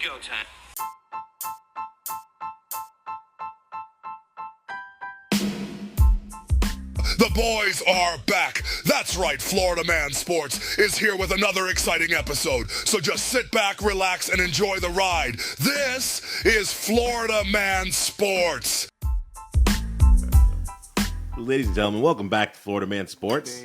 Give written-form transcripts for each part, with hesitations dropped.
go time. The boys are back. That's right, Florida Man Sports is here with another exciting episode. So just sit back, relax, and enjoy the ride. This is Florida Man Sports. Ladies and gentlemen, welcome back to Florida Man Sports.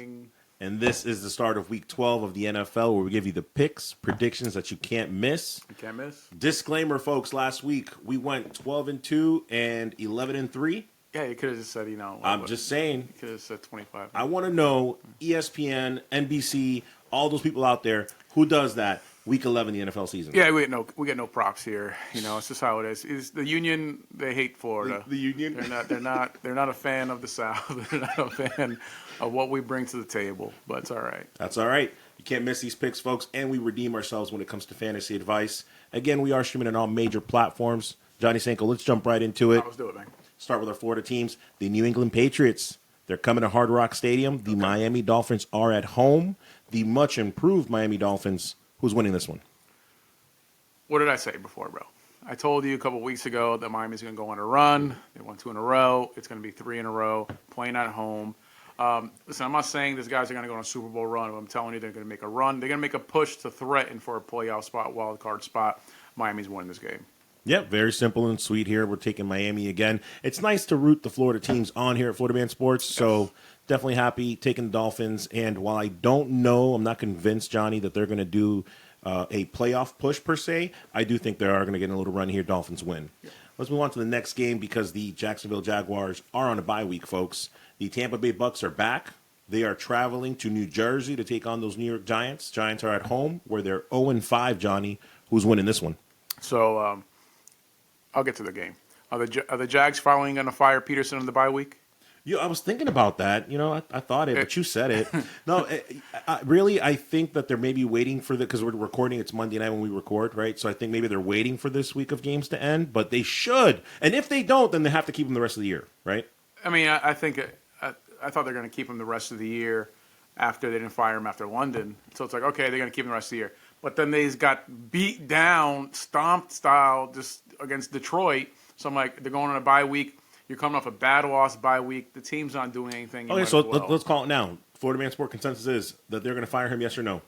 And this is the start of Week 12 of the NFL, where we give you the picks, predictions that you can't miss. You can't miss. Disclaimer, folks, last week we went 12-2 and 11-3. Yeah, you could have just said, I'm just saying. You could have said 25. I want to know, ESPN, NBC, all those people out there, who does that Week 11 of the NFL season? Yeah, we get no props here. It's just how it is. Is the union? They hate Florida. The union? They're not a fan of the South. They're not a fan of what we bring to the table. But it's all right. That's all right. You can't miss these picks, folks, and we redeem ourselves when it comes to fantasy advice. Again, we are streaming on all major platforms. Johnny Sanko, let's jump right into it. Let's do it, man. Start with our Florida teams. The New England Patriots. They're coming to Hard Rock Stadium. The Miami Dolphins are at home. The much improved Miami Dolphins. Who's winning this one? What did I say before, bro? I told you a couple weeks ago that Miami's going to go on a run. They won 2 in a row. It's going to be 3 in a row, playing at home. Listen, I'm not saying these guys are going to go on a Super Bowl run, but I'm telling you they're going to make a run. They're going to make a push to threaten for a playoff spot, wild card spot. Miami's winning this game. Yep, very simple and sweet here. We're taking Miami again. It's nice to root the Florida teams on here at Florida Man Sports, so definitely happy taking the Dolphins. And while I don't know, I'm not convinced, Johnny, that they're going to do a playoff push per se, I do think they are going to get a little run here. Dolphins win. Yeah. Let's move on to the next game because the Jacksonville Jaguars are on a bye week, folks. The Tampa Bay Bucks are back. They are traveling to New Jersey to take on those New York Giants. Giants are at home where they're 0-5, Johnny. Who's winning this one? So, I'll get to the game. Are the Jags finally going to fire Peterson on the bye week? I was thinking about that. I thought it, but you said it. No, really, I think that they're maybe waiting for because we're recording. It's Monday night when we record, right? So I think maybe they're waiting for this week of games to end, but they should. And if they don't, then they have to keep them the rest of the year, right? I mean, I think I thought they're going to keep him the rest of the year after they didn't fire him after London. So it's like, okay, they're going to keep him the rest of the year. But then they got beat down, stomped style, just against Detroit. So I'm like, they're going on a bye week. You're coming off a bad loss bye week. The team's not doing anything. Okay, so let's call it now. Florida Man Sport consensus is that they're going to fire him, yes or no?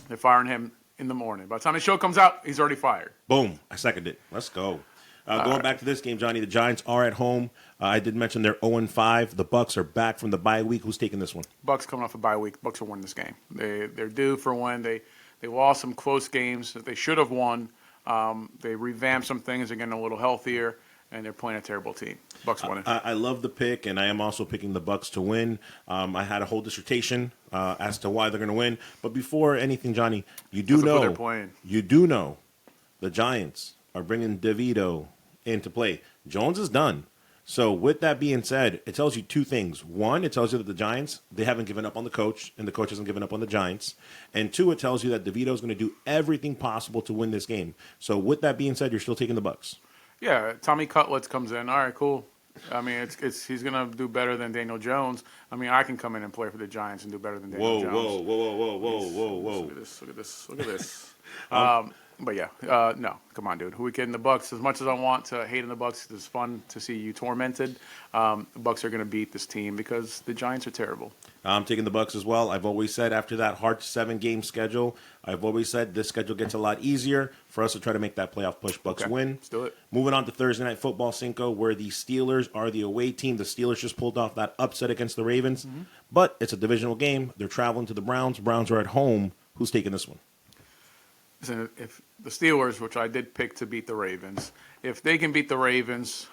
They're firing him in the morning. By the time the show comes out, he's already fired. Boom. I second it. Let's go. Going back to this game, Johnny, the Giants are at home. I did mention they're 0-5. The Bucks are back from the bye week. Who's taking this one? Bucks coming off a bye week. Bucks are winning this game. They're due for a win. They lost some close games that they should have won. They revamped some things. They're getting a little healthier, and they're playing a terrible team. Bucks winning. I love the pick, and I am also picking the Bucks to win. I had a whole dissertation as to why they're going to win. But before anything, Johnny, you do know the Giants are bringing DeVito into play. Jones is done. So with that being said, it tells you two things. One, it tells you that the Giants, they haven't given up on the coach, and the coach hasn't given up on the Giants. And two, it tells you that DeVito is going to do everything possible to win this game. So with that being said, you're still taking the Bucks. Yeah, Tommy Cutlets comes in. All right, cool. I mean, he's going to do better than Daniel Jones. I mean, I can come in and play for the Giants and do better than Daniel Jones. Whoa. Look at this. But yeah, no, come on, dude. Who we kidding? The Bucks. As much as I want to hate in the Bucks, it's fun to see you tormented. The Bucks are going to beat this team because the Giants are terrible. I'm taking the Bucks as well. I've always said after that hard 7-game schedule, I've always said this schedule gets a lot easier for us to try to make that playoff push. Bucks win. Let's do it. Moving on to Thursday Night Football, Cinco, where the Steelers are the away team. The Steelers just pulled off that upset against the Ravens, but it's a divisional game. They're traveling to the Browns. Browns are at home. Who's taking this one? Listen, if the Steelers, which I did pick to beat the Ravens, if they can beat the Ravens,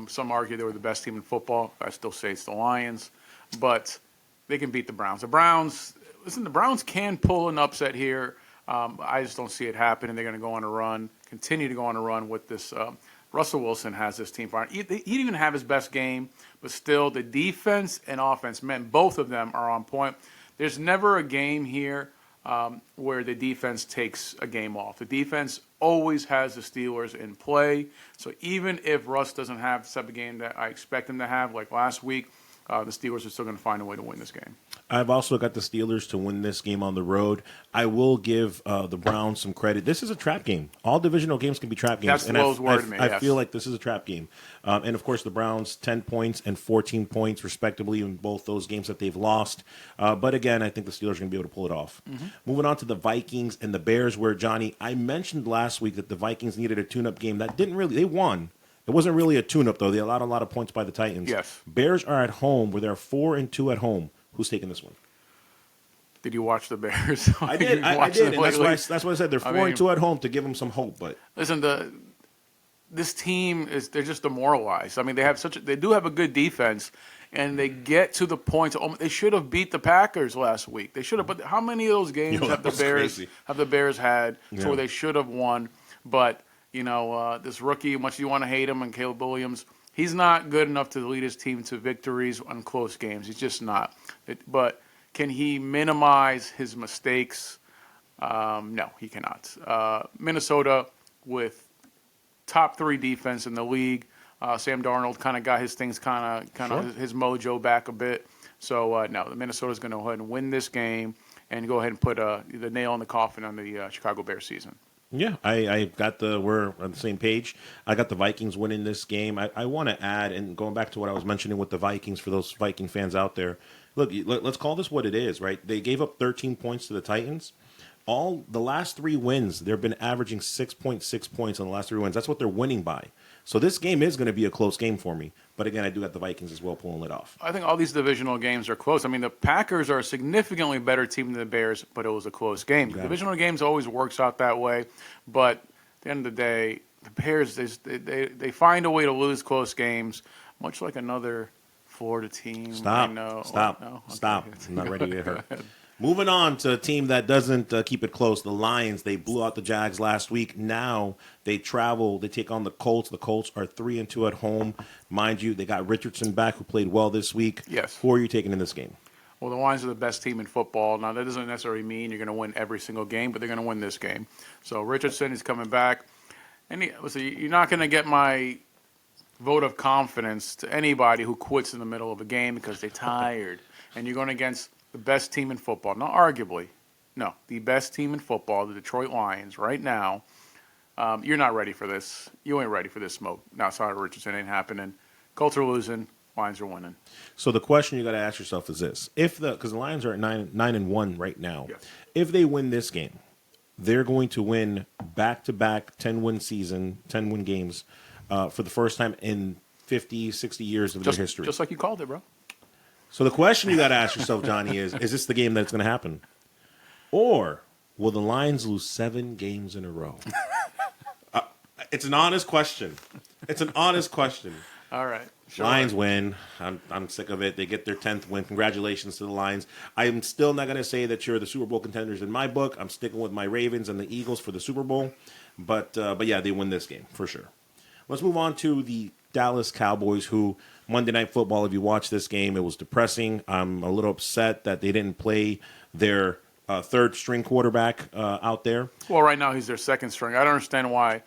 some argue they were the best team in football. I still say it's the Lions, but they can beat the Browns. The Browns can pull an upset here. I just don't see it happening. They're going to go on a run, continue to go on a run with this. Russell Wilson has this team firing. He didn't even have his best game, but still the defense and offense, man, both of them are on point. There's never a game here where the defense takes a game off. The defense always has the Steelers in play. So even if Russ doesn't have the type of game that I expect him to have, like last week, the Steelers are still going to find a way to win this game. I've also got the Steelers to win this game on the road. I will give the Browns some credit. This is a trap game. All divisional games can be trap games. That's Will's word to me, I yes. feel like this is a trap game. And, of course, the Browns, 10 points and 14 points, respectively, in both those games that they've lost. But, again, I think the Steelers are going to be able to pull it off. Mm-hmm. Moving on to the Vikings and the Bears, where, Johnny, I mentioned last week that the Vikings needed a tune-up game. That didn't really – they won. It wasn't really a tune-up, though. They allowed a lot of points by the Titans. Yes. Bears are at home, where they're 4-2 at home. Who's taking this one? Did you watch the Bears? I did. I did. And that's why I said they're 4-2 at home to give them some hope. But listen, this team they're just demoralized. I mean, they do have a good defense, and they get to the point. They should have beat the Packers last week. They should have. But how many of those games have the Bears had? Yeah. So they should have won. But this rookie, much you want to hate him, and Caleb Williams, he's not good enough to lead his team to victories on close games. He's just not. But can he minimize his mistakes? No, he cannot. Minnesota with top 3 defense in the league. Sam Darnold kind of got his things his mojo back a bit. So no, the Minnesota's going to go ahead and win this game and go ahead and put the nail in the coffin on the Chicago Bears season. yeah, I got we're on the same page. I got the Vikings winning this game. I want to add, and going back to what I was mentioning with the Vikings for those Viking fans out there, look, let's call this what it is, right? They gave up 13 points to the Titans. All the last 3 wins, they've been averaging 6.6 points on the last 3 wins. That's what they're winning by. So this game is going to be a close game for me. But again, I do got the Vikings as well pulling it off. I think all these divisional games are close. I mean, the Packers are a significantly better team than the Bears, but it was a close game. Divisional games always works out that way. But at the end of the day, the Bears, they find a way to lose close games, much like another Florida team. Stop. I know. Stop. Oh, no? Okay. Stop. I'm not ready to get hurt. Moving on to a team that doesn't keep it close, the Lions. They blew out the Jags last week. Now they travel. They take on the Colts. The Colts are 3-2 at home. Mind you, they got Richardson back, who played well this week. Yes. Who are you taking in this game? Well, the Lions are the best team in football. Now, that doesn't necessarily mean you're going to win every single game, but they're going to win this game. So Richardson is coming back. And listen, you're not going to get my vote of confidence to anybody who quits in the middle of a game because they're tired. And you're going against the best team in football. Not arguably. No, the best team in football, the Detroit Lions, right now. You're not ready for this. You ain't ready for this smoke. No, sorry, Richardson, ain't happening. Colts are losing. Lions are winning. So the question you got to ask yourself is this: because the Lions are at 9-1 right now, yes. If they win this game, they're going to win back-to-back 10-win games for the first time in 50, 60 years of their history. Just like you called it, bro. So the question you got to ask yourself, Johnny, is this the game that's going to happen? Or will the Lions lose 7 games in a row? It's an honest question. It's an honest question. All right. Sure. Lions win. I'm sick of it. They get their 10th win. Congratulations to the Lions. I'm still not going to say that you're the Super Bowl contenders in my book. I'm sticking with my Ravens and the Eagles for the Super Bowl. But yeah, they win this game for sure. Let's move on to the Dallas Cowboys, who Monday Night Football, if you watch this game, it was depressing. I'm a little upset that they didn't play their third-string quarterback out there. Well, right now he's their second string. I don't understand why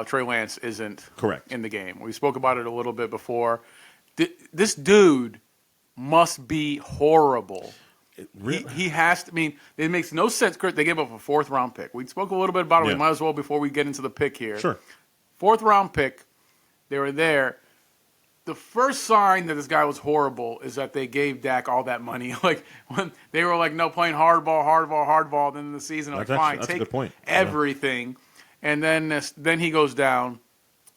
Trey Lance isn't Correct in the game. We spoke about it a little bit before. This dude must be horrible. He has to. I mean, it makes no sense. Kurt, they gave up a 4th-round pick. We spoke a little bit about it. Yeah. We might as well before we get into the pick here. Sure. 4th-round pick. They were there. The first sign that this guy was horrible is that they gave Dak all that money. Like when they were like, no, playing hardball. Then in the season, I'm like, fine, that's take a good point. everything. Yeah. And then he goes down,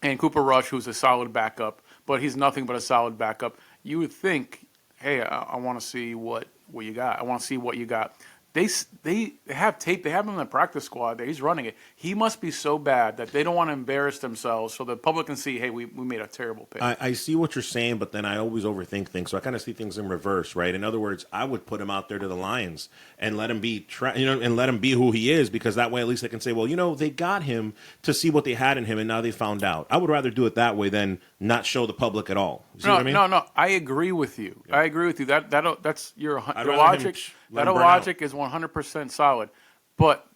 and Cooper Rush, who's a solid backup, but he's nothing but a solid backup. You would think, hey, I want to see what you got. I want to see what you got. They have tape. They have him in the practice squad. He's running it. He must be so bad that they don't want to embarrass themselves so the public can see, hey, we made a terrible pick. I see what you're saying, but then I always overthink things. So I kind of see things in reverse, right? In other words, I would put him out there to the Lions and let him be, and let him be who he is, because that way at least they can say, well, they got him to see what they had in him, and now they found out. I would rather do it that way than not show the public at all. You see what I mean? No. I agree with you. Yeah. I agree with you. That's your logic. That logic is 100% solid. But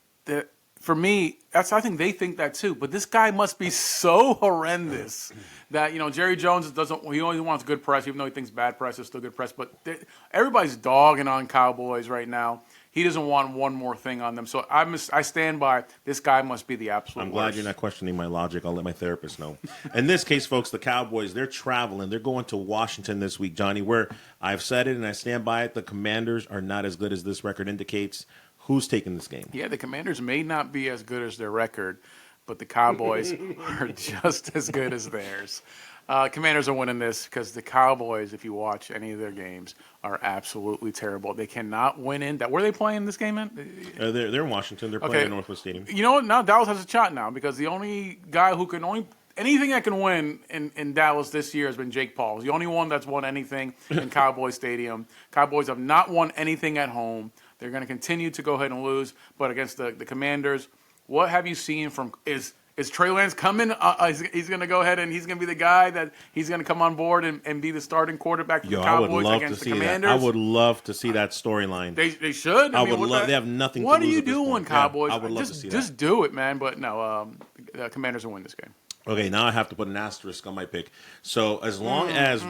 for me, I think they think that too. But this guy must be so horrendous that, Jerry Jones he only wants good press, even though he thinks bad press is still good press. But everybody's dogging on Cowboys right now. He doesn't want one more thing on them. So I stand by this guy must be the absolute I'm glad worst. you're not questioning my logic. I'll let my therapist know. In this case, folks, the Cowboys, they're traveling. They're going to Washington this week, Johnny, where I've said it and I stand by it. The Commanders are not as good as this record indicates. Who's taking this game? Yeah, the Commanders may not be as good as their record, but the Cowboys are just as good as theirs. Commanders are winning this because the Cowboys, if you watch any of their games, are absolutely terrible. They cannot win in that. Where are they playing this game in? They're in Washington. They're playing at Northwest Stadium. You know what? Now Dallas has a shot now because the only guy who can anything that can win in Dallas this year has been Jake Paul. He's the only one that's won anything in Cowboy Stadium. Cowboys have not won anything at home. They're going to continue to go ahead and lose, but against the Commanders, what have you seen from Is Trey Lance coming? He's going to go ahead and he's going to be the guy that he's going to come on board and be the starting quarterback for the Cowboys against the Commanders. I would love to see that storyline. They should. I would love. They have nothing. What to lose are you at this doing, point. Cowboys? Yeah, I would love to see that. Just do it, man. But no, the Commanders will win this game. Okay, now I have to put an asterisk on my pick. So as long as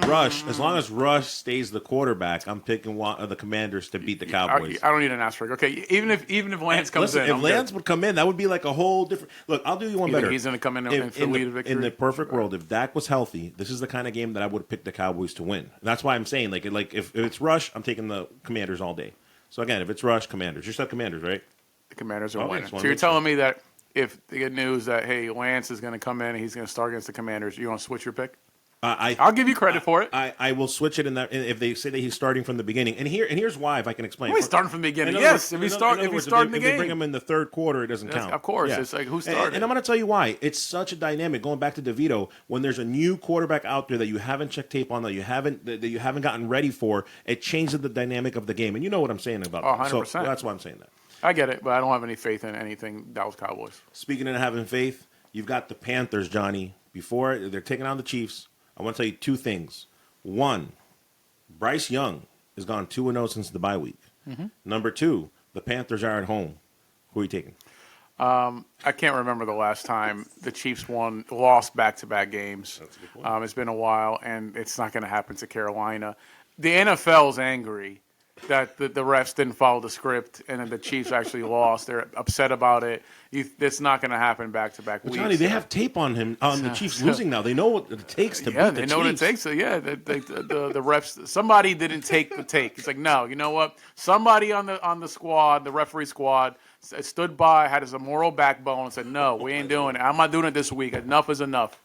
Rush stays the quarterback, I'm picking the Commanders to beat the Cowboys. I don't need an asterisk. Okay, even if Lance comes in, if Lance would come in, that would be like a whole different. Look, I'll do you one better. He's going to come in and lead a victory. In the perfect world, if Dak was healthy, this is the kind of game that I would pick the Cowboys to win. That's why I'm saying like if it's Rush, I'm taking the Commanders all day. So again, if it's Rush, Commanders. You said Commanders, right? The Commanders are winning. So you're telling me that if they get news that, hey, Lance is going to come in and he's going to start against the Commanders, you want to switch your pick? I'll give you credit for it. I will switch it in that if they say that he's starting from the beginning. And here's why, if I can explain. He's starting from the beginning. Yes, if he's starting the game. If they bring him in the third quarter, it doesn't count. Of course, yeah. It's like who started. And I'm going to tell you why. It's such a dynamic. Going back to DeVito, when there's a new quarterback out there that you haven't checked tape on, that you haven't gotten ready for, it changes the dynamic of the game. And you know what I'm saying about that. 100%. So that's why I'm saying that. I get it, but I don't have any faith in anything Dallas Cowboys. Speaking of having faith, you've got the Panthers, Johnny. Before they're taking on the Chiefs, I want to tell you two things. One, Bryce Young has gone 2-0 since the bye week. Mm-hmm. Number two, the Panthers are at home. Who are you taking? I can't remember the last time the Chiefs lost back-to-back games. That's a good point. It's been a while, and it's not going to happen to Carolina. The NFL's angry that the refs didn't follow the script and then the Chiefs actually lost. They're upset about it. It's not going to happen back-to-back weeks. Johnny, they have tape on him on the Chiefs losing now. They know what it takes to beat the Chiefs. Yeah, they know what it takes. So, the refs, somebody didn't take the take. It's like, no, you know what? Somebody on the squad, the referee squad, stood by, had a moral backbone and said, no, we ain't doing it. I'm not doing it this week. Enough is enough.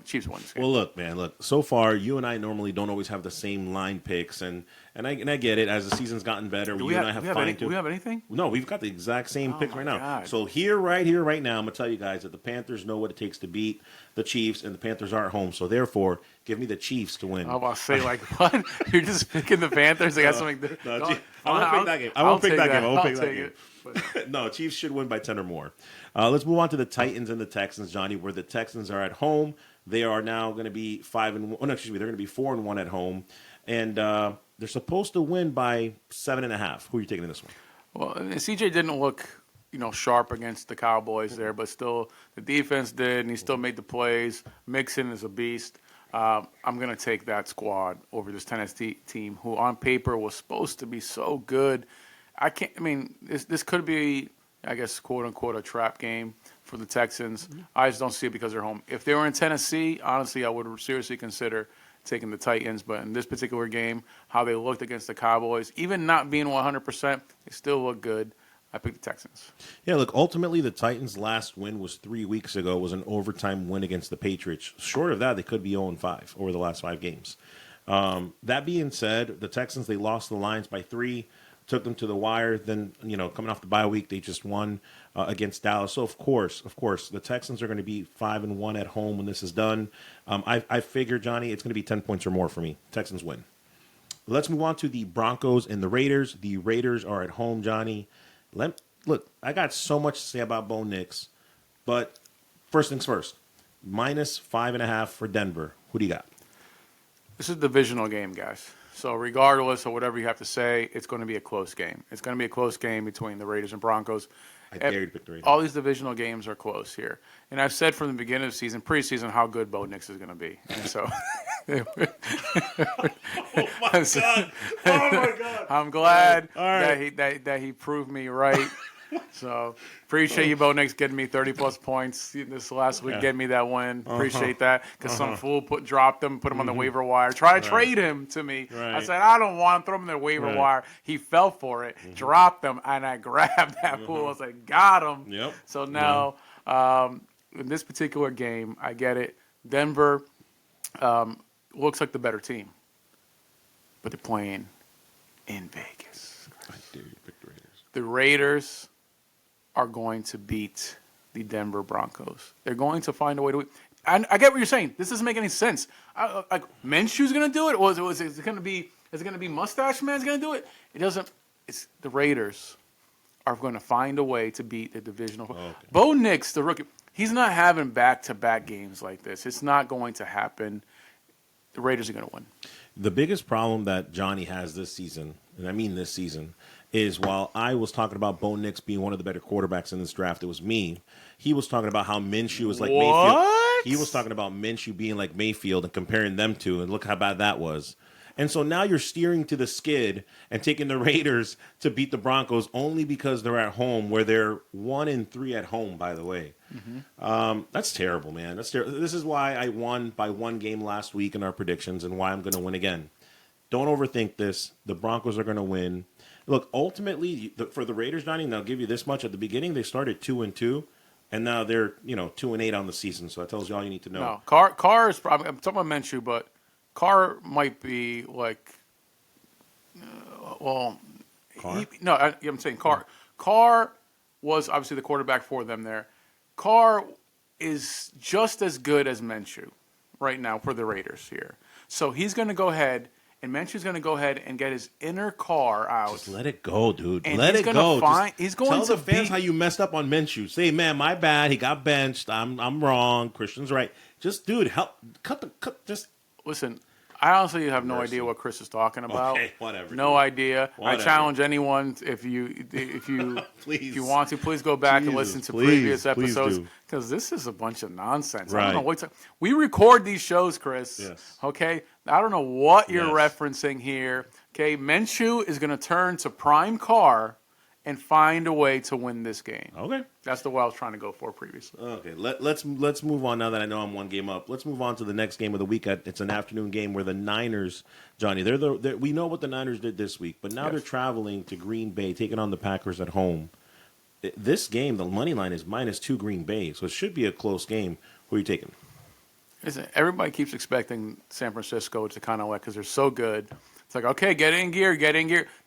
Chiefs win this game. Well, look, man, so far, you and I normally don't always have the same line picks, and I get it. As the season's gotten better, Do we have anything? No, we've got the exact same picks right now. God. So right now, I'm going to tell you guys that the Panthers know what it takes to beat the Chiefs, and the Panthers are at home. So therefore, give me the Chiefs to win. I was about to say, like, what? You're just picking the Panthers? They got something. I won't pick that game. I won't pick that game. But No, Chiefs should win by 10 or more. Let's move on to the Titans and the Texans, Johnny, where the Texans are at home. They are now going to be 5-1. Oh, no, excuse me. They're going to be 4-1 at home. And they're supposed to win by 7.5. Who are you taking in this one? Well, CJ didn't look, sharp against the Cowboys there, but still the defense did, and he still made the plays. Mixon is a beast. I'm going to take that squad over this Tennessee team, who on paper was supposed to be so good. This could be, I guess, quote unquote, a trap game for the Texans. Mm-hmm. I just don't see it because they're home. If they were in Tennessee, honestly, I would seriously consider taking the Titans. But in this particular game, how they looked against the Cowboys, even not being 100%, they still look good. I picked the Texans. Yeah, look, ultimately the Titans' last win was 3 weeks ago. It was an overtime win against the Patriots. Short of that, they could be 0-5 over the last 5 games. That being said, the Texans, they lost the Lions by 3, took them to the wire. Then, coming off the bye week, they just won against Dallas. So, of course, the Texans are going to be 5-1 at home when this is done. I figure, Johnny, it's going to be 10 points or more for me. Texans win. Let's move on to the Broncos and the Raiders. The Raiders are at home, Johnny. Look, I got so much to say about Bo Nix, but first things first, -5.5 for Denver. Who do you got? This is a divisional game, guys. So regardless of whatever you have to say, it's going to be a close game. It's going to be a close game between the Raiders and Broncos. I dare you to pick the Raiders. All these divisional games are close here. And I've said from the beginning of the season, preseason, how good Bo Nix is going to be. And so Oh my god! Oh my god! I'm glad All right. that he proved me right. So appreciate you, Bo Nix, getting me 30-plus points this last week, getting me that win. Appreciate that, because some fool dropped him, put him on the waiver wire, try to trade him to me. I Right. said, I don't want him, throw him in the waiver wire. He fell for it, dropped him, and I grabbed that fool. I was like, got him. Yep. So now, in this particular game, I get it. Denver looks like the better team, but they're playing in Vegas. I dare you to pick the Raiders. The Raiders are going to beat the Denver Broncos. They're going to find a way to win. I get what you're saying. This doesn't make any sense. Like Minshew's going to do it, or is it going to be Mustache Man's going to do it? It doesn't. It's the Raiders are going to find a way to beat the divisional. Okay. Bo Nix, the rookie, he's not having back-to-back games like this. It's not going to happen. The Raiders are going to win. The biggest problem that Johnny has this season, and I mean this season, is while I was talking about Bo Nix being one of the better quarterbacks in this draft, it was me. He was talking about how Minshew was like Mayfield. He was talking about Minshew being like Mayfield and comparing them to, and look how bad that was. And so now you're steering to the skid and taking the Raiders to beat the Broncos only because they're at home, where they're 1-3 at home, by the way. That's terrible, man. That's terrible. This is why I won by one game last week in our predictions, and why I'm going to win again. Don't overthink this. The Broncos are going to win. Look, ultimately, for the Raiders, Johnny, and I'll give you this much. At the beginning, they started 2-2, and now they're 2-8 on the season. So that tells you all you need to know. No, Carr is probably. I'm talking about Minshew, but Carr might be like. Carr? I'm saying Carr. Carr was obviously the quarterback for them there. Carr is just as good as Minshew right now for the Raiders here. So he's going to go ahead. And Minshew's going to go ahead and get his inner car out. Just let it go, dude. And let he's it gonna go. Tell the fans how you messed up on Minshew. Say, man, my bad. He got benched. I'm wrong. Christian's right. Just, dude, help. Just listen. I honestly have no idea what Chris is talking about. Okay, whatever. No dude. idea. Whatever. I challenge anyone if you Please. if you want to, please go back and listen to please, previous please episodes, do. because this is a bunch of nonsense. I Right. don't know what we record these shows, Chris. Yes. Okay. I don't know what you're Yes. referencing here. Okay. Minshew is going to turn to prime Carr and find a way to win this game. Okay. That's the way I was trying to go for previously. Okay, let's move on now that I know I'm one game up. Let's move on to the next game of the week. It's an afternoon game where the Niners, Johnny, we know what the Niners did this week, but now Yes. they're traveling to Green Bay, taking on the Packers at home. This game, the money line is -2 Green Bay, so it should be a close game. Who are you taking? Listen, everybody keeps expecting San Francisco to kind of because they're so good. It's like, okay, get in gear.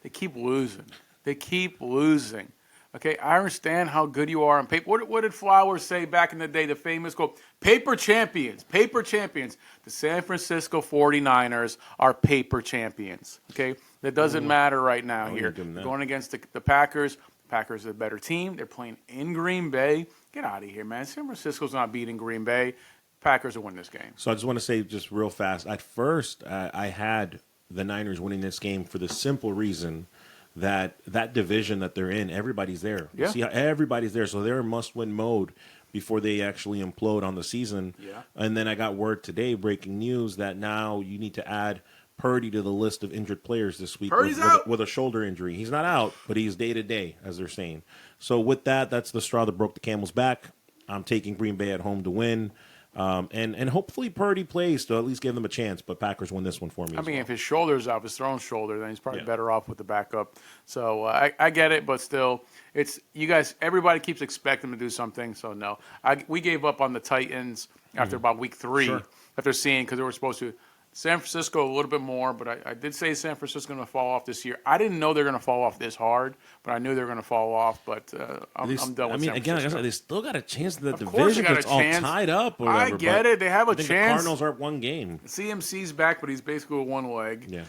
They keep losing. Okay, I understand how good you are on paper. What did Flowers say back in the day, the famous quote? Paper champions. The San Francisco 49ers are paper champions. Okay, that doesn't matter right now here. Going against the Packers. The Packers are a better team. They're playing in Green Bay. Get out of here, man. San Francisco's not beating Green Bay. Packers will win this game. So I just want to say just real fast, at first I had the Niners winning this game for the simple reason that division that they're in, everybody's there. Yeah. See how everybody's there, so they're in must-win mode before they actually implode on the season. Yeah. And then I got word today, breaking news, that now you need to add Purdy to the list of injured players this week. Purdy's out. With a shoulder injury. He's not out, but he's day-to-day, as they're saying. So with that, that's the straw that broke the camel's back. I'm taking Green Bay at home to win. And hopefully Purdy plays to at least give them a chance, but Packers win this one for me. If his shoulder's off, his thrown shoulder, then he's probably better off with the backup. So I get it, but still, it's you guys. Everybody keeps expecting him to do something. So no, we gave up on the Titans after about week 3 Sure. after seeing because they were supposed to. San Francisco a little bit more, but I did say San Francisco's going to fall off this year. I didn't know they're going to fall off this hard, but I knew they were going to fall off. But I'm done with San Francisco. Again, they still got a chance in the course division. they got a It's all chance. tied up. Or I whatever, get it. They have a I think chance. The Cardinals are at one game. CMC's back, but he's basically with one leg. Yeah.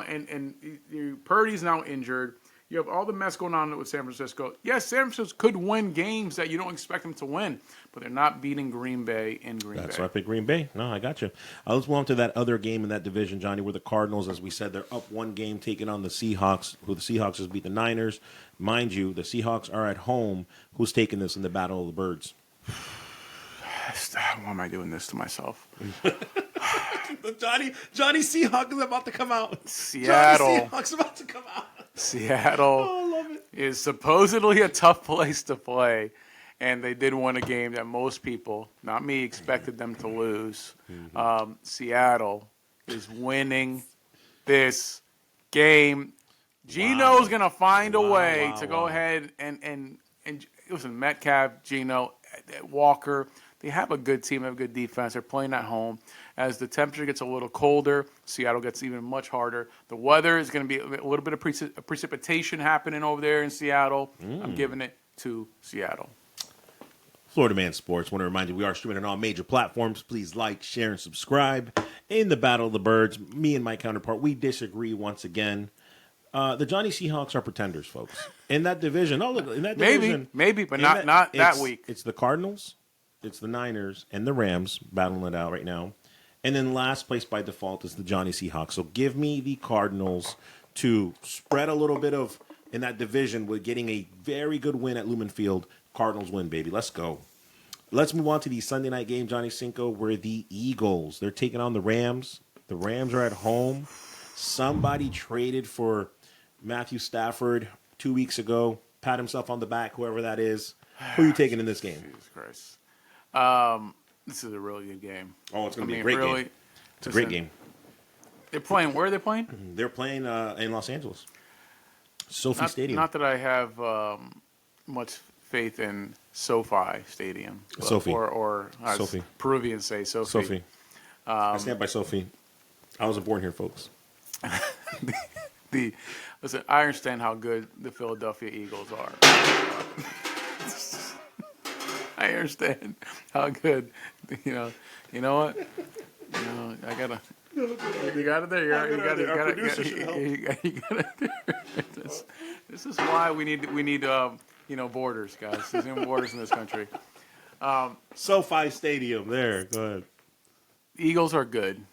And Purdy's now injured. You have all the mess going on with San Francisco. Yes, San Francisco could win games that you don't expect them to win, but they're not beating Green Bay in Green Bay. That's why I picked Green Bay. No, I got you. Let's move on to that other game in that division, Johnny, where the Cardinals, as we said, they're up one game, taking on the Seahawks, who the Seahawks has beat the Niners. Mind you, the Seahawks are at home. Who's taking this in the Battle of the Birds? Why am I doing this to myself? Johnny Seahawk is about to come out. Seattle. Johnny Seahawk's about to come out. Seattle is supposedly a tough place to play, and they did win a game that most people, not me, expected them to lose. Seattle is winning this game. Gino's going to find a way to go ahead and listen, Metcalf, Gino, Walker, they have a good team, they have a good defense. They're playing at home. As the temperature gets a little colder, Seattle gets even much harder. The weather is going to be a little bit of precipitation happening over there in Seattle. I'm giving it to Seattle. Florida Man Sports. Want to remind you, we are streaming on all major platforms. Please like, share, and subscribe. In the Battle of the Birds, me and my counterpart, we disagree once again. The Johnny Seahawks are pretenders, folks. In that division, in that division, maybe, but not that week. It's the Cardinals, it's the Niners, and the Rams battling it out right now. And then last place by default is the Johnny Seahawks. So give me the Cardinals to spread a little bit of in that division with getting a very good win at Lumen Field. Cardinals win, baby. Let's go. Let's move on to the Sunday night game, Johnny Cinco, where the Eagles, they're taking on the Rams. The Rams are at home. Somebody traded for Matthew Stafford 2 weeks ago. Pat himself on the back, whoever that is. Who are you taking in this game? Jesus Christ. This is a really good game. Oh, it's going to be a great game. It's a great game. They're playing. Where are they playing? They're playing in Los Angeles. SoFi Stadium. Not that I have much faith in SoFi Stadium. SoFi. Or as SoFi. Peruvians say, SoFi. SoFi. I stand by SoFi. I wasn't born here, folks. Listen, I understand how good the Philadelphia Eagles are. I understand how good, you know what? I gotta. You got it there. You got it there. This is why we need borders, guys. There's no borders in this country. SoFi Stadium. There. Go ahead. Eagles are good.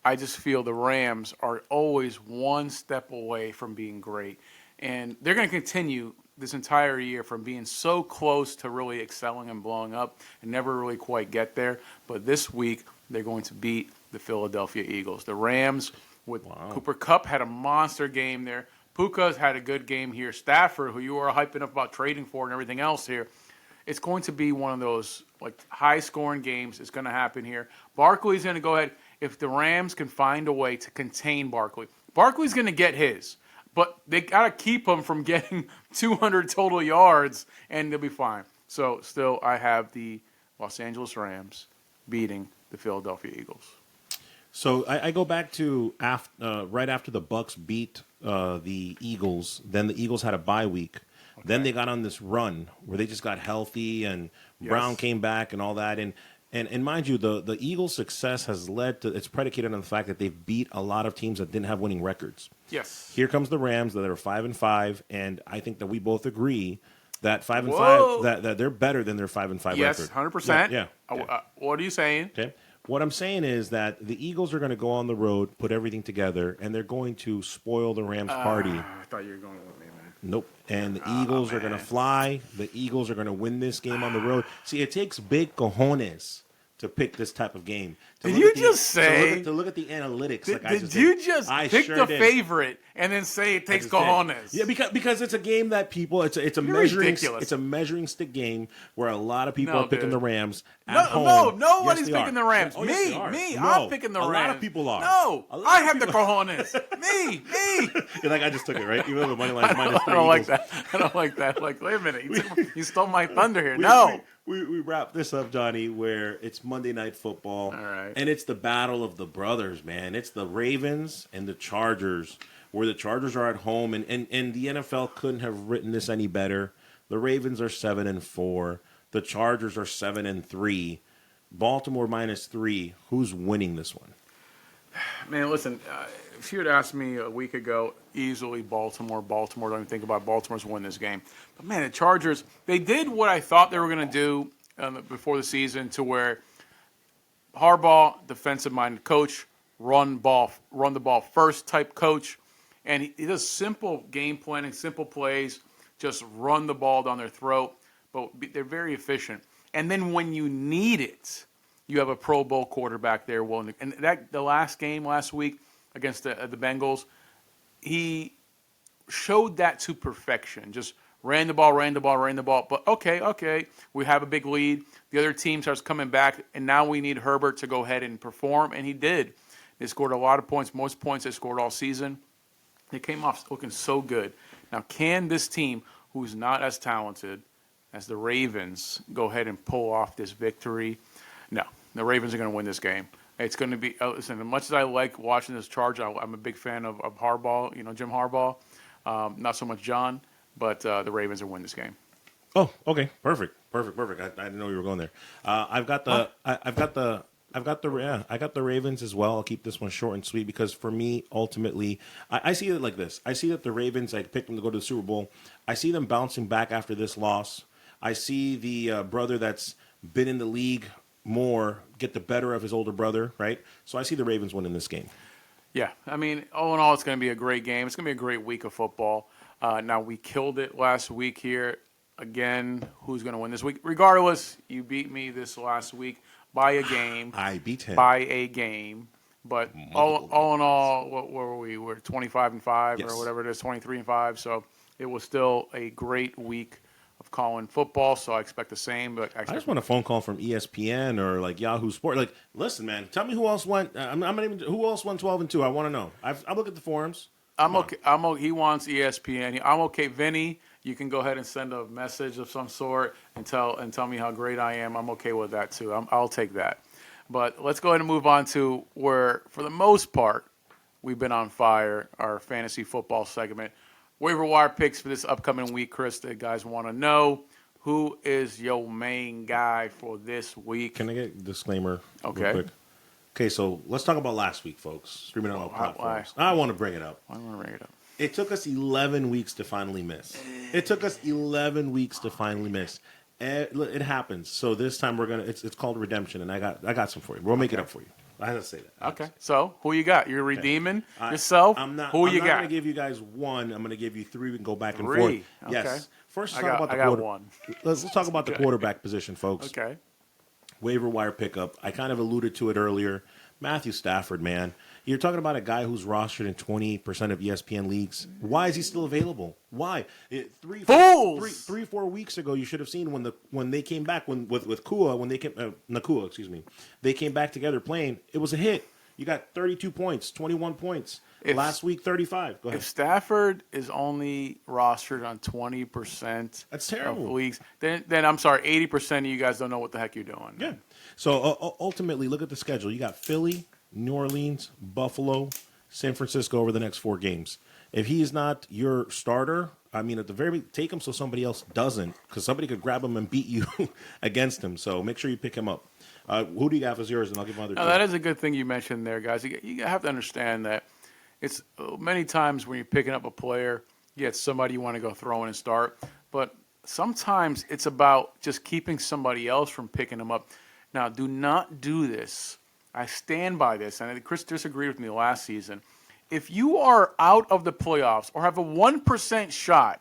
I just feel the Rams are always one step away from being great, and they're going to continue this entire year from being so close to really excelling and blowing up and never really quite get there. But this week, they're going to beat the Philadelphia Eagles. The Rams with Cooper Kupp had a monster game there. Puka's had a good game here. Stafford, who you are hyping up about trading for and everything else here, it's going to be one of those high-scoring games. It's going to happen here. Barkley's going to go ahead. If the Rams can find a way to contain Barkley, Barkley's going to get his. But they got to keep him from getting 200 total yards, and they'll be fine. So, still, I have the Los Angeles Rams beating the Philadelphia Eagles. So, I go back to right after the Bucs beat the Eagles. Then the Eagles had a bye week. Okay. Then they got on this run where they just got healthy, and Brown came back and all that. And mind you, the Eagles' success has led to, it's predicated on the fact that they've beat a lot of teams that didn't have winning records. Yes. Here comes the Rams that are 5-5, and I think that we both agree that 5-5 that they're better than their 5-5 record. Yes, 100%. Yeah. What are you saying? Okay. What I'm saying is that the Eagles are going to go on the road, put everything together, and they're going to spoil the Rams' party. I thought you were going with me, man. Nope. And the Eagles are going to fly. The Eagles are going to win this game on the road. See, it takes big cojones to pick this type of game. Did you just say to look at the analytics? Did you just pick the favorite and then say it takes cojones? Yeah, because it's a game that people it's a measuring stick game where a lot of people are picking the Rams at home. No, nobody's picking the Rams. I'm picking the Rams. A lot of people are. No, I have the cojones. me. You're like, I just took it, right? Even though the money line is minus 3. I don't like that. Like, wait a minute, you stole my thunder here. No. We wrap this up, Johnny, where it's Monday Night Football. All right. And it's the battle of the brothers, man. It's the Ravens and the Chargers, where the Chargers are at home. And the NFL couldn't have written this any better. The Ravens are 7-4. The Chargers are 7-3. Baltimore -3. Who's winning this one? Man, listen, if you had asked me a week ago, easily Baltimore, don't even think about Baltimore's win this game. But man, the Chargers, they did what I thought they were going to do before the season, to where Harbaugh, defensive-minded coach, run the ball first type coach, and he does simple game planning, simple plays, just run the ball down their throat. But they're very efficient. And then when you need it, you have a Pro Bowl quarterback there willing to, and the last game last week against the Bengals, he showed that to perfection. Just ran the ball. But okay, we have a big lead. The other team starts coming back, and now we need Herbert to go ahead and perform, and he did. They scored a lot of points, most points they scored all season. They came off looking so good. Now, can this team, who's not as talented as the Ravens, go ahead and pull off this victory? No, the Ravens are going to win this game. It's going to be, listen, as much as I like watching this Charge, I'm a big fan of Harbaugh, Jim Harbaugh. Not so much John, but the Ravens will win this game. Oh, okay, perfect. I didn't know you were going there. I got the Ravens as well. I'll keep this one short and sweet because for me, ultimately, I see it like this. I see that the Ravens, I picked them to go to the Super Bowl. I see them bouncing back after this loss. I see the brother that's been in the league more get the better of his older brother, right? So I see the Ravens winning this game. Yeah, I mean, all in all, it's going to be a great game. It's going to be a great week of football. Now, we killed it last week here. Again, who's going to win this week? Regardless, you beat me this last week by a game. I beat him. By a game. But all in all, what were we? We're 25-5 yes. or whatever it is, 23-5. So it was still a great week of calling football, so I expect the same. But I just want a phone call from ESPN or like Yahoo Sport. Like, listen, man, tell me who else went. Who else won 12-2? I want to know. I look at the forums. I'm okay. He wants ESPN. I'm okay. Vinny, you can go ahead and send a message of some sort and tell me how great I am. I'm okay with that too. I'll take that. But let's go ahead and move on to where, for the most part, we've been on fire. Our fantasy football segment. Waiver wire picks for this upcoming week, Chris. The guys want to know, who is your main guy for this week? Can I get a disclaimer? Okay. Real quick? Okay, so let's talk about last week, folks. Streaming on all platforms. Why? I want to bring it up. I want to bring it up. It took us 11 weeks to finally miss. It happens. So this time we're gonna. It's called redemption, and I got some for you. We'll make it up for you. I had to say that. Okay. So who you got? You're redeeming yourself. I'm not. Who I'm you not got? going to give you guys one. I'm going to give you three. We can go back and forth. Okay. Yes. First, I got one. Let's talk about the quarterback position, folks. Okay. Waiver wire pickup. I kind of alluded to it earlier. Matthew Stafford, man. You're talking about a guy who's rostered in 20% of ESPN leagues. Why is he still available? Why? 3-4 weeks ago, you should have seen when they came back with Nakua, excuse me. They came back together playing. It was a hit. You got 32 points, 21 points. Last week, 35. Go ahead. If Stafford is only rostered on 20% That's terrible. of leagues, then I'm sorry, 80% of you guys don't know what the heck you're doing. Yeah. So ultimately, look at the schedule. You got Philly, New Orleans, Buffalo, San Francisco over the next 4 games. If he is not your starter, I mean, at the very take him so somebody else doesn't, because somebody could grab him and beat you against him. So make sure you pick him up. Who do you have as yours? And I'll give other. That is a good thing you mentioned there, guys. You have to understand that it's many times when you're picking up a player, it's somebody you want to go throw in and start, but sometimes it's about just keeping somebody else from picking them up. Now, do not do this. I stand by this, and Chris disagreed with me last season. If you are out of the playoffs or have a 1% shot,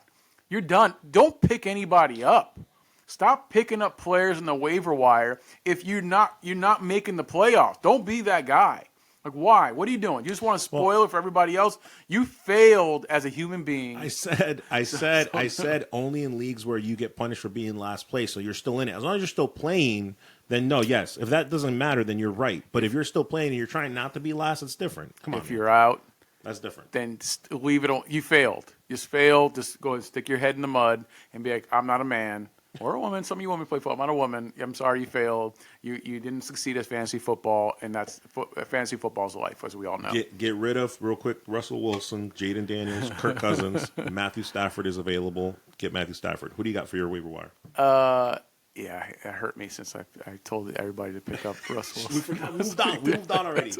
you're done. Don't pick anybody up. Stop picking up players in the waiver wire if you're not making the playoffs. Don't be that guy. Like, why? What are you doing? You just want to spoil it for everybody else? You failed as a human being. I said only in leagues where you get punished for being last place, so you're still in it. As long as you're still playing, then no, yes. If that doesn't matter, then you're right. But if you're still playing and you're trying not to be last, it's different. Come on. If you're out, that's different. Then leave it on. You failed. You just failed. Just go and stick your head in the mud and be like, I'm not a man. Or a woman. Some of you want me to play football. I'm not a woman. I'm sorry you failed. You didn't succeed at fantasy football, and that's fantasy football's life, as we all know. Get rid of, real quick, Russell Wilson, Jaden Daniels, Kirk Cousins. Matthew Stafford is available. Get Matthew Stafford. Who do you got for your waiver wire? Yeah, it hurt me since I told everybody to pick up Russell We Wilson. moved on. We moved on already.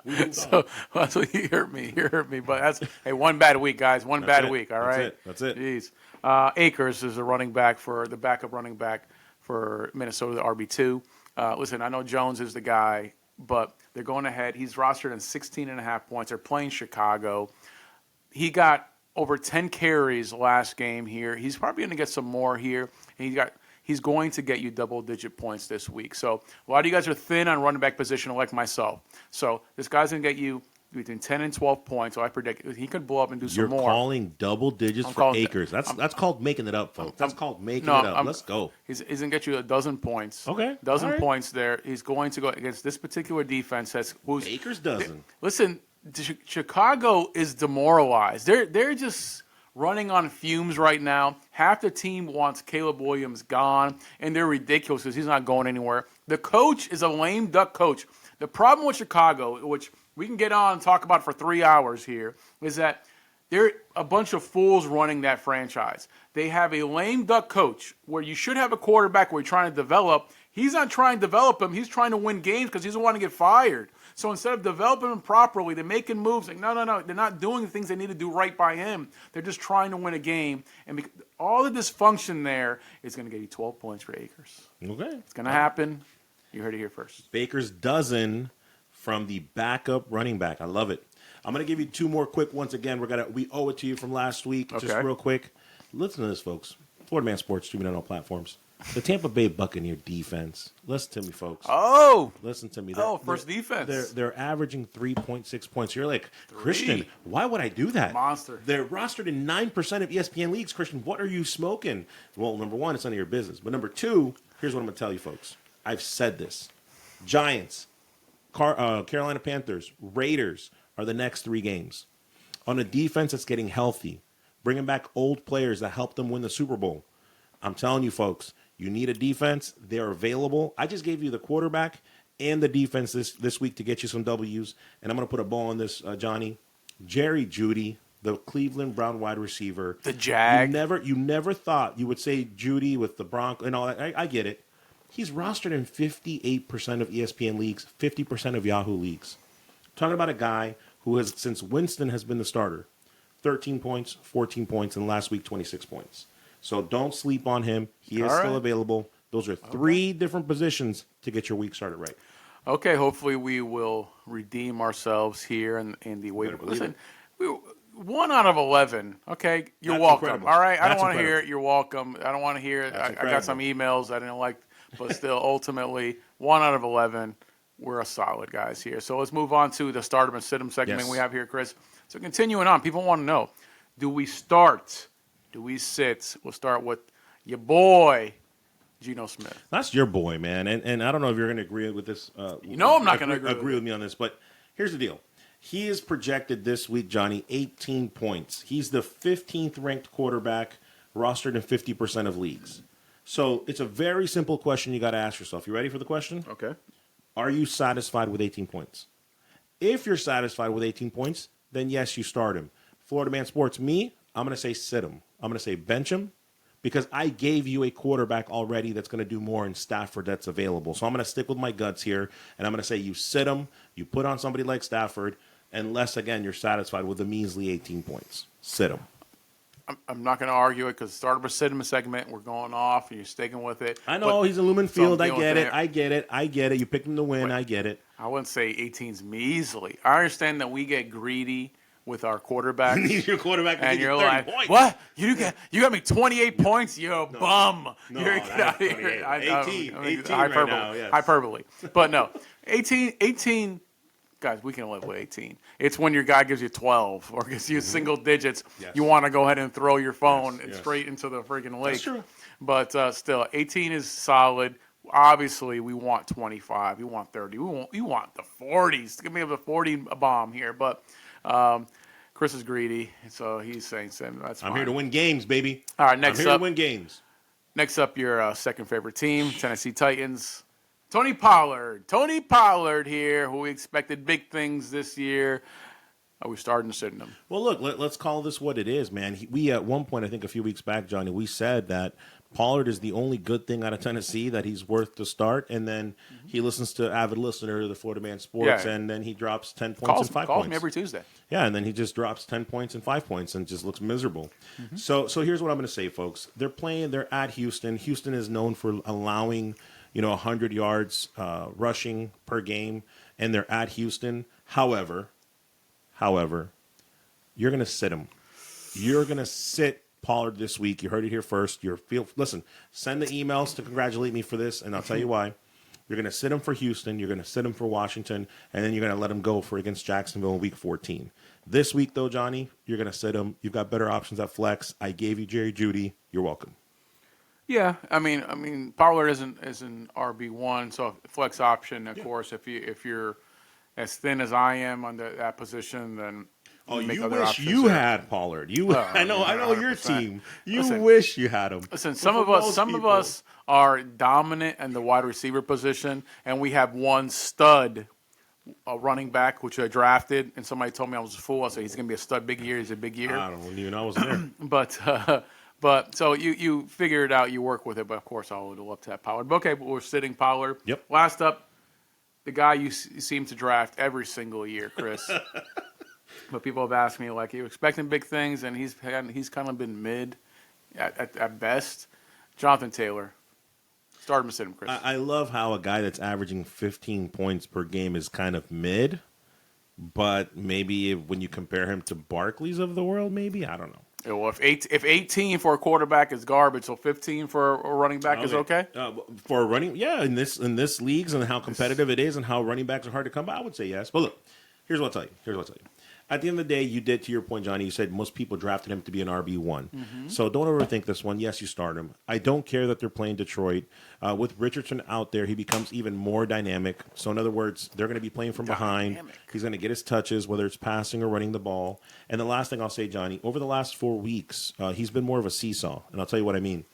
We moved So, on. so you hurt me. You hurt me. But that's one bad week, guys. One That's bad it. week. All That's right. it. That's it. Jeez. Akers is the backup running back for Minnesota, the RB2. Listen, I know Jones is the guy, but they're going ahead. He's rostered in 16.5 points. They're playing Chicago. He got over 10 carries last game here. He's probably going to get some more here. And he's going to get you double-digit points this week. So a lot of you guys are thin on running back position like myself. So this guy's going to get you between 10 and 12 points. So I predict he could blow up and do some more. You're calling double digits for Akers. That's called making it up, folks. That's called making it up. Let's go. He's going to get you a dozen points. Okay. Dozen right. points there. He's going to go against this particular defense. Akers doesn't. Listen, Chicago is demoralized. They're just running on fumes right now. Half the team wants Caleb Williams gone, and they're ridiculous because he's not going anywhere. The coach is a lame duck coach. The problem with Chicago, which we can get on and talk about for 3 hours here, is that they're a bunch of fools running that franchise. They have a lame duck coach where you should have a quarterback where you're trying to develop. He's not trying to develop him. He's trying to win games because he doesn't want to get fired. So instead of developing him properly, they're making moves. Like, no. They're not doing the things they need to do right by him. They're just trying to win a game. And all the dysfunction there is going to get you 12 points for Akers. Okay. It's going to happen. You heard it here first. Baker's dozen from the backup running back. I love it. I'm going to give you two more quick ones again. We owe it to you from last week. Okay. Just real quick. Listen to this, folks. Florida Man Sports streaming on all platforms. The Tampa Bay Buccaneer defense. Listen to me, folks. Oh. Listen to me. First defense. They're averaging 3.6 points. You're like, Christian, why would I do that? Monster. They're rostered in 9% of ESPN leagues. Christian, what are you smoking? Well, number one, it's none of your business. But number two, here's what I'm going to tell you, folks. I've said this. Giants, Carolina Panthers, Raiders are the next 3 games. On a defense that's getting healthy, bringing back old players that helped them win the Super Bowl. I'm telling you, folks, you need a defense. They're available. I just gave you the quarterback and the defense this week to get you some W's. And I'm going to put a ball on this, Johnny. Jerry Jeudy, the Cleveland Brown wide receiver. The Jag. You never thought you would say Jeudy with the Broncos and all that. I get it. He's rostered in 58% of ESPN leagues, 50% of Yahoo leagues. Talking about a guy who has, since Winston has been the starter, 13 points, 14 points, and last week 26 points. So don't sleep on him. He is still available. Those are 3 different positions to get your week started right. Okay, hopefully we will redeem ourselves here in the waiver. Listen, 1 out of 11. Okay, you're That's welcome. incredible. All right, I don't That's want to hear incredible. it. You're welcome. I don't want to hear it. That's I got incredible. some emails I didn't like, but still, ultimately, 1 out of 11. We're a solid guys here. So let's move on to the start 'em and sit 'em segment we have here, Chris. So continuing on, people want to know: do we start? Do we sit? We'll start with your boy, Geno Smith. That's your boy, man. And I don't know if you're going to agree with this. I'm not going to agree with me on this, but here's the deal. He is projected this week, Johnny, 18 points. He's the 15th ranked quarterback, rostered in 50% of leagues. So it's a very simple question you got to ask yourself. You ready for the question? Okay. Are you satisfied with 18 points? If you're satisfied with 18 points, then yes, you start him. Florida Man Sports, me, I'm going to say sit him. I'm going to say bench him because I gave you a quarterback already that's going to do more in Stafford that's available. So I'm going to stick with my guts here, and I'm going to say you sit him, you put on somebody like Stafford, unless, again, you're satisfied with a measly 18 points. Sit him. I'm not going to argue it because start a sit 'em segment. We're going off, and you're sticking with it. I know he's in Lumen So I'm Field. I dealing get with it. I get it. You picked him to win. I get it. I wouldn't say 18's measly. I understand that we get greedy with our quarterbacks. He's your quarterback. And you're 30 like, points. what? You got me 28 points? You're a bum. No, You're get out of here. 18 hyperbole. right now, yes. Hyperbole. But no, 18, guys, we can live with 18. It's when your guy gives you 12 or gives you single digits. Yes. You want to go ahead and throw your phone Yes. straight into the freaking lake. That's true. But still, 18 is solid. Obviously, we want 25. We want 30. We want the 40s. Give me the 40 bomb here. But Chris is greedy, so he's saying that's fine. I'm here to win games, baby. All right, next I'm here up. to win games. Next up, your second favorite team, Tennessee Titans. Tony Pollard here, who we expected big things this year. Are we starting sitting him? Well, look, let's call this what it is, man. We at one point, I think a few weeks back, Johnny, we said that Pollard is the only good thing out of Tennessee that he's worth to start, and then he listens to avid listener to the Florida Man Sports, Yeah. and then he drops 10 points and 5 Calls points. me every Tuesday. Yeah, and then he just drops 10 points and 5 points and just looks miserable. So here's what I'm going to say, folks. They're at Houston. Houston is known for allowing, 100 yards rushing per game, and they're at Houston. However, you're going to sit him. You're going to sit Pollard this week. You heard it here first. Listen, send the emails to congratulate me for this, and I'll tell you why. You're going to sit him for Houston. You're going to sit him for Washington, and then you're going to let him go for against Jacksonville in Week 14. This week, though, Johnny, you're going to sit him. You've got better options at flex. I gave you Jerry Jeudy. You're welcome. Yeah, I mean, Pollard is an RB1, so flex option. Of course, if you're as thin as I am on that position, then Oh, make you other wish options you there. had Pollard. I know your 100%. team. You Listen, wish you had him. Listen, But some for of us, most some of people- us are dominant in the wide receiver position, and we have one stud running back, which I drafted, and somebody told me I was a fool. I said he's going to be a stud big year. He's a big year. I don't even know I wasn't there. But so you figure it out, you work with it. But of course, I would love to have Pollard. But okay, but we're sitting Pollard. Yep. Last up, the guy you seem to draft every single year, Chris. But people have asked me, like, you expecting big things, and he's kind of been mid at best. Jonathan Taylor. Start him, sit him, Chris. I love how a guy that's averaging 15 points per game is kind of mid, but maybe when you compare him to Barkley's of the world, maybe, I don't know. Yeah, well, if 18 for a quarterback is garbage, so 15 for a running back is okay? For a running, yeah, in this leagues and how competitive it is and how running backs are hard to come by, I would say yes. But look, here's what I'll tell you. At the end of the day, you did, to your point, Johnny, you said most people drafted him to be an RB1. So don't overthink this one. Yes, you start him. I don't care that they're playing Detroit. With Richardson out there, he becomes even more dynamic. So in other words, they're going to be playing from behind. He's going to get his touches, whether it's passing or running the ball. And the last thing I'll say, Johnny, over the last 4 weeks, he's been more of a seesaw. And I'll tell you what I mean.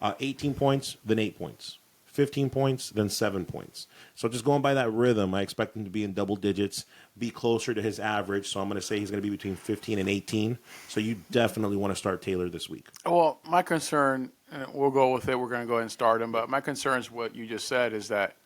18 points, then 8 points. 15 points, then 7 points. So just going by that rhythm, I expect him to be in double digits, be closer to his average. So I'm going to say he's going to be between 15 and 18. So you definitely want to start Taylor this week. Well, my concern, and we'll go with it, we're going to go ahead and start him, but my concern is what you just said is that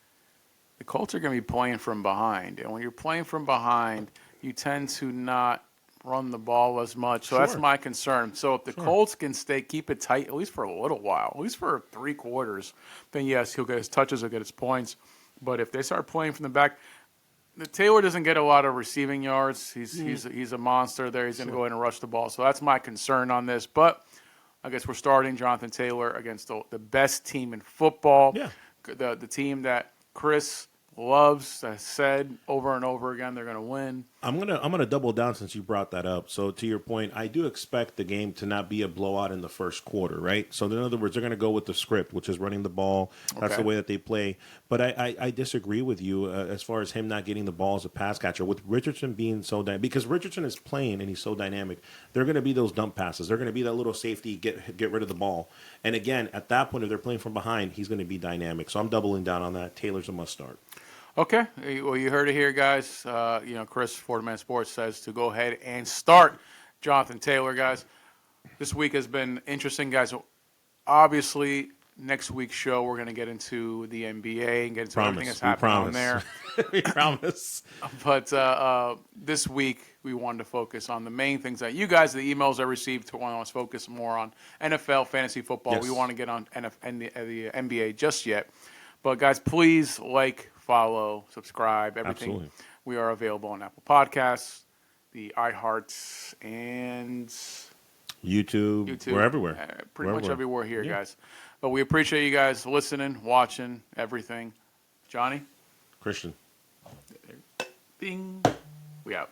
the Colts are going to be playing from behind. And when you're playing from behind, you tend to not run the ball as much. So that's my concern. So if the Colts can keep it tight, at least for a little while, at least for 3 quarters, then yes, he'll get his touches, he'll get his points. But if they start playing from the back, Taylor doesn't get a lot of receiving yards. He's a monster there. He's going to go ahead and rush the ball. So that's my concern on this. But I guess we're starting Jonathan Taylor against the best team in football. Yeah. The team that Chris loves, has said over and over again they're going to win. I'm gonna double down since you brought that up. So to your point, I do expect the game to not be a blowout in the first quarter, right? So in other words, they're gonna go with the script, which is running the ball. That's the way that they play. But I disagree with you as far as him not getting the ball as a pass catcher. With Richardson being so dynamic, because Richardson is playing and he's so dynamic, they're gonna be those dump passes. They're gonna be that little safety, get rid of the ball. And again, at that point, if they're playing from behind, he's gonna be dynamic. So I'm doubling down on that. Taylor's a must start. Okay. Well, you heard it here, guys. Chris, Florida Man Sports, says to go ahead and start Jonathan Taylor, guys. This week has been interesting, guys. Obviously, next week's show, we're going to get into the NBA and get into everything that's happening on there. We promise. But this week, we wanted to focus on the main things that you guys, the emails I received, want us to focus more on NFL, fantasy football. Yes. We want to get on the NBA just yet. But, guys, please follow, subscribe, everything. Absolutely. We are available on Apple Podcasts, the iHearts, and YouTube. We're everywhere. Pretty much everywhere here, guys. But we appreciate you guys listening, watching, everything. Johnny? Christian. Bing. We out.